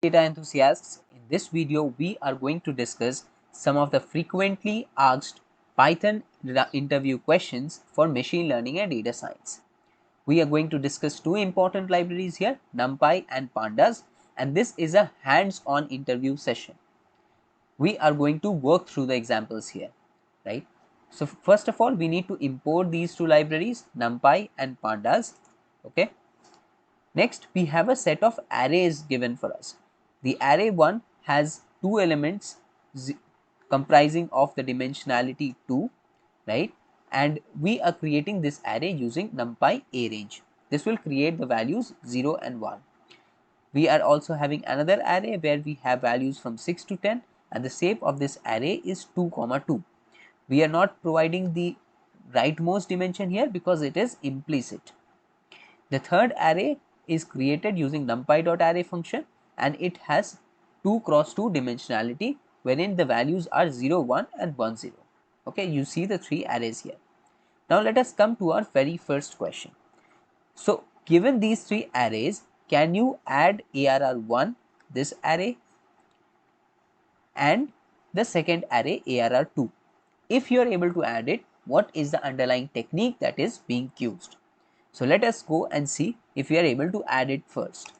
Data enthusiasts, in this video we are going to discuss some of the frequently asked Python interview questions for machine learning and data science. We are going to discuss two important libraries here, NumPy and Pandas, and this is a hands-on interview session. We are going to work through the examples here, right? So first of all, we need to import these two libraries, NumPy and Pandas, okay? Next, we have a set of arrays given for us. The array 1 has two elements comprising of the dimensionality 2, right? And we are creating this array using NumPy arange. This will create the values 0 and 1. We are also having another array where we have values from 6 to 10, and the shape of this array is 2, 2. We are not providing the rightmost dimension here because it is implicit. The third array is created using numpy.array function, and it has 2 cross 2 dimensionality wherein the values are 0, 1 and 1, 0. Okay, you see the three arrays here. Now let us come to our very first question. So given these three arrays, can you add ARR1, this array, and the second array ARR2? If you are able to add it, what is the underlying technique that is being used? So let us go and see if we are able to add it first.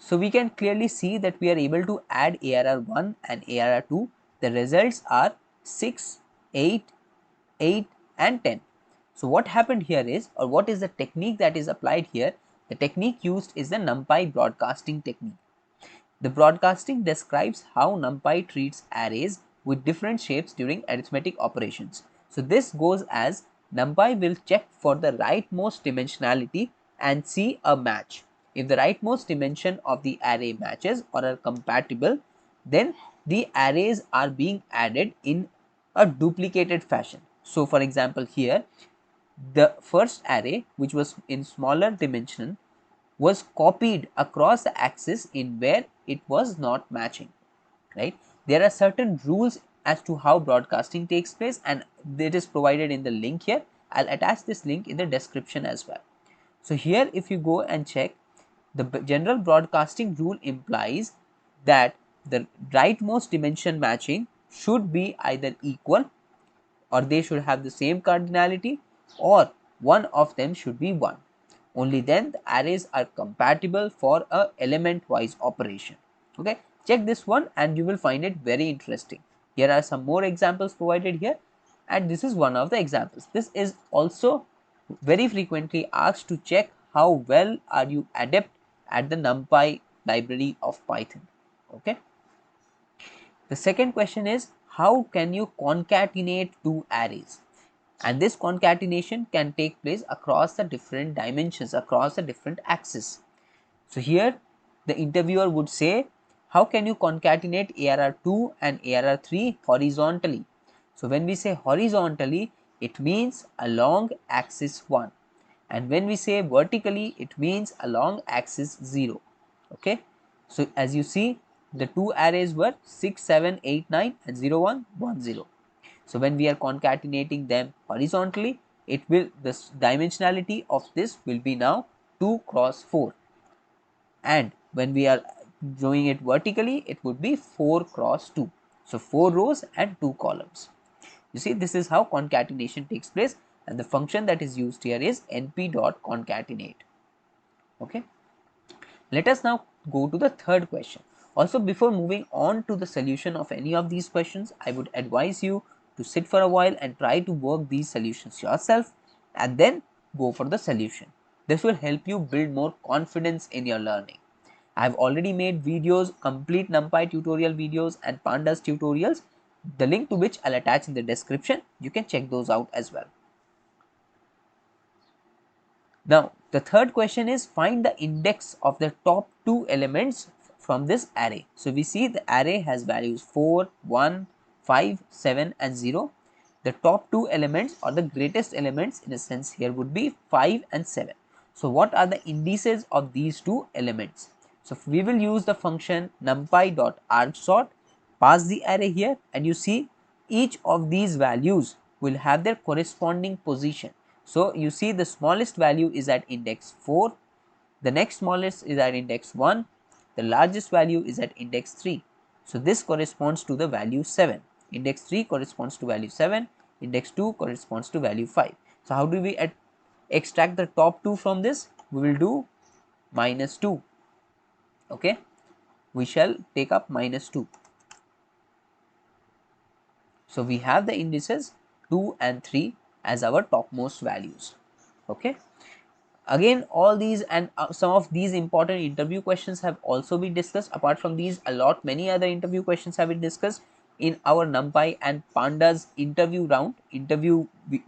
So we can clearly see that we are able to add ARR1 and ARR2. The results are 6, 8, 8 and 10. So what happened here is, or what is the technique that is applied here? The technique used is the NumPy broadcasting technique. The broadcasting describes how NumPy treats arrays with different shapes during arithmetic operations. So this goes as NumPy will check for the rightmost dimensionality and see a match. If the rightmost dimension of the array matches or are compatible, then the arrays are being added in a duplicated fashion. So for example, here the first array, which was in smaller dimension, was copied across the axis in where it was not matching, right? There are certain rules as to how broadcasting takes place, and it is provided in the link here. I'll attach this link in the description as well. So here if you go and check, the general broadcasting rule implies that the rightmost dimension matching should be either equal, or they should have the same cardinality, or one of them should be 1. Only then the arrays are compatible for a element wise operation. Okay, check this one and you will find it very interesting. Here are some more examples provided here, and this is one of the examples. This is also very frequently asked to check how well are you adept at the NumPy library of Python. Okay. The second question is, how can you concatenate two arrays? And this concatenation can take place across the different dimensions, across the different axes. So here the interviewer would say, how can you concatenate ARR2 and ARR3 horizontally? So when we say horizontally, it means along axis 1, and when we say vertically, it means along axis 0. Okay, so as you see, the two arrays were 6, 7, 8, 9 and 0, 1, 1, 0. So when we are concatenating them horizontally, it will, the dimensionality of this will be now 2 cross 4, and when we are drawing it vertically, it would be 4 cross 2. So 4 rows and 2 columns. You see, this is how concatenation takes place, and the function that is used here is np.concatenate. Okay. Let us now go to the third question. Also, before moving on to the solution of any of these questions, I would advise you to sit for a while and try to work these solutions yourself, and then go for the solution. This will help you build more confidence in your learning. I have already made videos, complete NumPy tutorial videos and Pandas tutorials, the link to which I'll attach in the description. You can check those out as well. Now, the third question is, find the index of the top two elements from this array. So we see the array has values 4, 1, 5, 7 and 0. The top two elements, or the greatest elements in a sense here, would be 5 and 7. So what are the indices of these two elements? So we will use the function numpy.argsort, pass the array here, and you see each of these values will have their corresponding position. So you see the smallest value is at index 4, the next smallest is at index 1, the largest value is at index 3. So this corresponds to the value 7. Index 3 corresponds to value 7, index 2 corresponds to value 5. So how do we extract the top 2 from this? We will do minus 2. Okay, we shall take up minus 2. So we have the indices 2 and 3 as our topmost values. Okay. Again, all these and some of these important interview questions have also been discussed. Apart from these, many other interview questions have been discussed in our NumPy and Pandas interview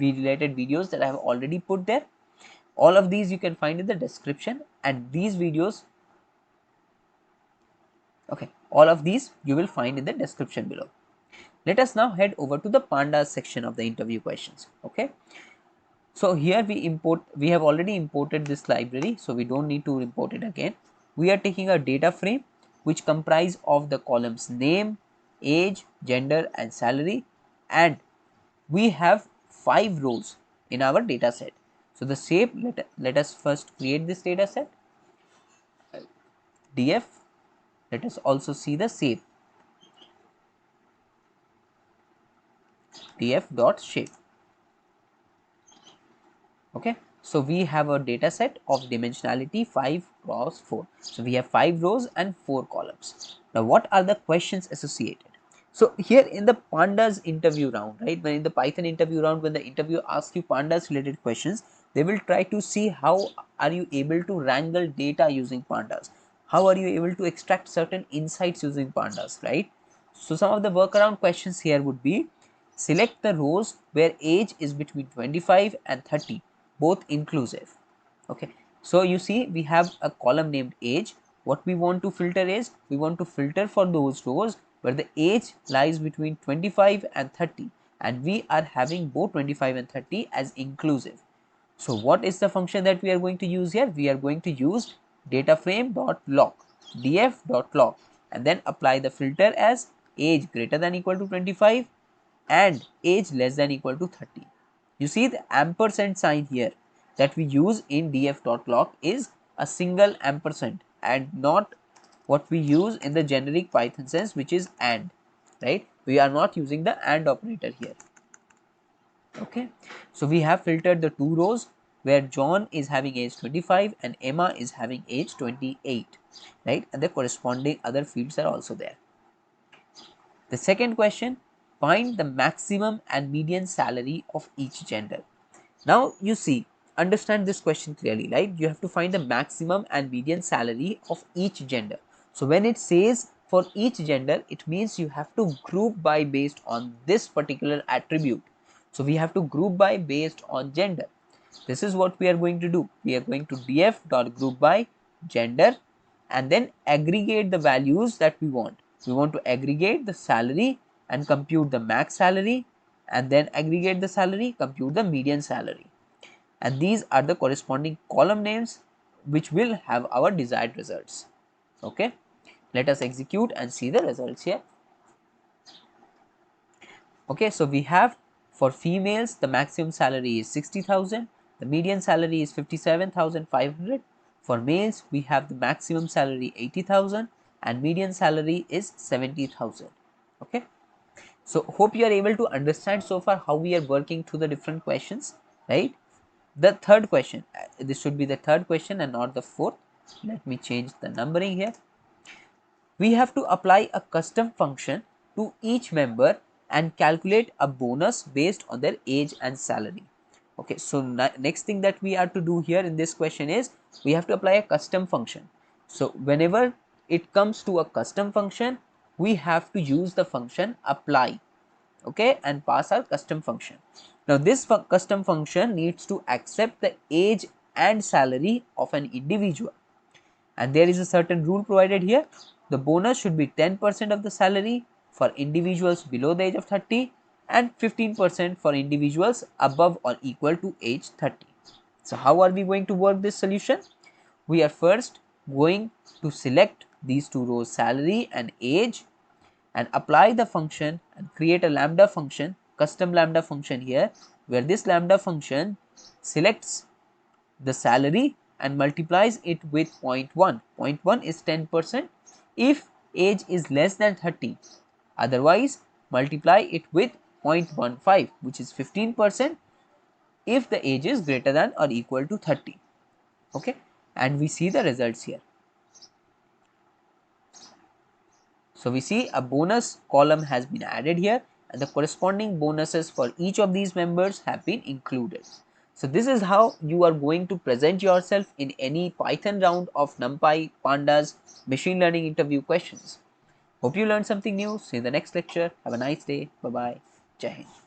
related videos that I have already put there. All of these you can find in the description, and these videos, okay, all of these you will find in the description below. Let us now head over to the Pandas section of the interview questions. Okay. So here we have already imported this library, so we don't need to import it again. We are taking a data frame which comprise of the columns name, age, gender and salary, and we have 5 rows in our data set. So the shape, let us first create this data set, df. Let us also see the shape, df dot shape. Okay, so we have a data set of dimensionality 5 cross 4. So we have 5 rows and 4 columns. Now what are the questions associated? So here in the Pandas interview round, right, when in the Python interview round, when the interviewer asks you Pandas related questions, they will try to see how are you able to wrangle data using Pandas, how are you able to extract certain insights using Pandas, right? So some of the workaround questions here would be, select the rows where age is between 25 and 30, both inclusive. Okay, so you see we have a column named age. What we want to filter is, we want to filter for those rows where the age lies between 25 and 30, and we are having both 25 and 30 as inclusive. So what is the function that we are going to use here? We are going to use dataframe.lock, df.lock, and then apply the filter as age greater than equal to 25 and age less than equal to 30. You see the ampersand sign here that we use in df.lock is a single ampersand and not what we use in the generic Python sense, which is AND, right? We are not using the AND operator here. Okay, so we have filtered the 2 rows where John is having age 25 and Emma is having age 28, right? And the corresponding other fields are also there. The second question, find the maximum and median salary of each gender. Now you see, understand this question clearly, right? You have to find the maximum and median salary of each gender. So when it says for each gender, it means you have to group by based on this particular attribute. So we have to group by based on gender. This is what we are going to do. We are going to df.group by gender and then aggregate the values that we want. We want to aggregate the salary and compute the max salary, and then aggregate the salary, compute the median salary. And these are the corresponding column names which will have our desired results. Okay, let us execute and see the results here. Okay, so we have for females the maximum salary is 60,000, the median salary is 57,500. For males we have the maximum salary 80,000 and median salary is 70,000. Okay, so hope you are able to understand so far how we are working through the different questions, right? The third question, this should be the third question and not the fourth. Let me change the numbering here. We have to apply a custom function to each member and calculate a bonus based on their age and salary. Okay, so next thing that we are to do here in this question is we have to apply a custom function. So whenever it comes to a custom function, we have to use the function apply, okay, and pass our custom function. Now this custom function needs to accept the age and salary of an individual, and there is a certain rule provided here. The bonus should be 10% of the salary for individuals below the age of 30 and 15% for individuals above or equal to age 30. So how are we going to work this solution? We are first going to select these 2 rows, salary and age, and apply the function and create a lambda function, custom lambda function here, where this lambda function selects the salary and multiplies it with 0.1. 0.1 is 10% if age is less than 30. Otherwise, multiply it with 0.15, which is 15% if the age is greater than or equal to 30. Okay, and we see the results here. So we see a bonus column has been added here, and the corresponding bonuses for each of these members have been included. So this is how you are going to present yourself in any Python round of NumPy Pandas machine learning interview questions. Hope you learned something new. See you in the next lecture. Have a nice day. Bye bye. Jai Hind.